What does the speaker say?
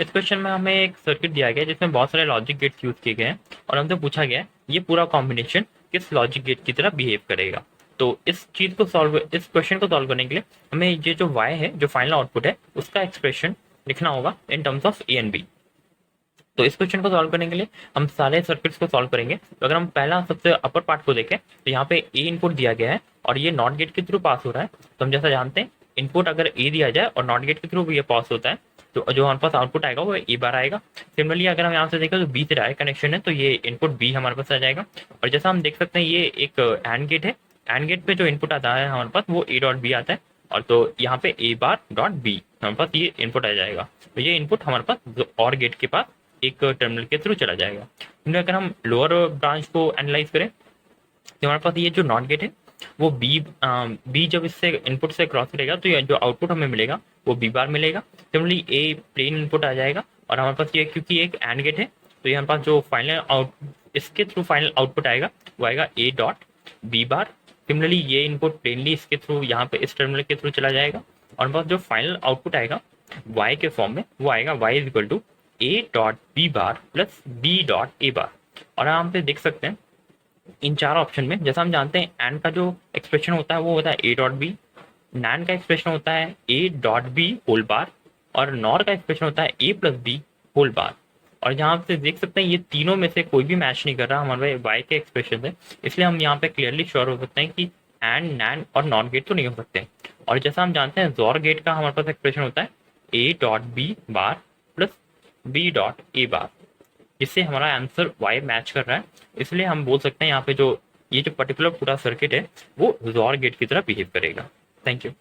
इस क्वेश्चन में हमें एक सर्किट दिया गया है जिसमें बहुत सारे लॉजिक गेट्स यूज किए गए हैं और हमसे पूछा गया है ये पूरा कॉम्बिनेशन किस लॉजिक गेट की तरह बिहेव करेगा। तो इस क्वेश्चन को सॉल्व करने के लिए हमें ये जो y है, जो फाइनल आउटपुट है, उसका एक्सप्रेशन लिखना होगा in terms of A and B. तो इस क्वेश्चन को सॉल्व करने के लिए हम सारे सर्किट्स को सॉल्व करेंगे। तो अगर हम पहला सबसे अपर पार्ट को देखें तो यहाँ पे ए इनपुट दिया गया है और ये नॉट गेट के थ्रू पास हो रहा है। तो हम जैसा जानते हैं इनपुट अगर ए दिया जाए और नॉट गेट के थ्रू ये पास होता है तो जो हमारे पास आउटपुट आएगा वो ए बार आएगा। सिमिलरली अगर हम यहाँ से देखें तो बी से डायरेक्ट कनेक्शन है तो ये इनपुट बी हमारे पास आ जाएगा। और जैसा हम देख सकते हैं ये एक एंड गेट है। एंड गेट पे जो इनपुट आता है हमारे पास वो ए डॉट बी आता है और तो यहाँ पे ए बार डॉट बी हमारे पास ये इनपुट आ जाएगा। तो ये इनपुट हमारे पास और गेट के पास एक टर्मिनल के थ्रू चला जाएगा। अगर हम लोअर ब्रांच को एनालाइज करें तो हमारे पास ये जो नॉट गेट है वो बी जब इससे इनपुट से क्रॉस करेगा तो ये जो आउटपुट हमें मिलेगा वो बी बार मिलेगा। सिमिलरली ए प्लेन इनपुट आ जाएगा और हमारे पास ये क्योंकि एक एंड गेट है तो ये हमारे पास जो फाइनल आउट इसके थ्रू फाइनल आउटपुट आएगा वो आएगा A dot B bar. Similarly ये इनपुट प्लेनली इसके थ्रू यहाँ पे इस टर्मिनल के थ्रू चला जाएगा और हमारे पास जो फाइनल आउटपुट आएगा वाई के फॉर्म में वो आएगा y is equal to A dot B bar plus B dot A bar. और हम पे देख सकते हैं इन चार ऑप्शन में जैसा हम जानते हैं एंड का जो एक्सप्रेशन होता है वो होता है ए डॉट बी, नैन का एक्सप्रेशन होता है A dot B whole bar और नॉर का एक्सप्रेशन होता है A plus B whole bar. और यहाँ से देख सकते हैं ये तीनों में से कोई भी मैच नहीं कर रहा हमारे वाई के एक्सप्रेशन से, इसलिए हम यहाँ पे क्लियरली श्योर हो सकते हैं कि एंड नैन और नॉर गेट तो नहीं हो सकते। और जैसा हम जानते हैं जोर गेट का हमारे पास एक्सप्रेशन होता है A dot B bar plus B dot A bar, जिससे हमारा आंसर वाई मैच कर रहा है। इसलिए हम बोल सकते हैं यहाँ पे जो ये जो पर्टिकुलर पूरा सर्किट है वो जोर गेट की तरह बिहेव करेगा। Thank you.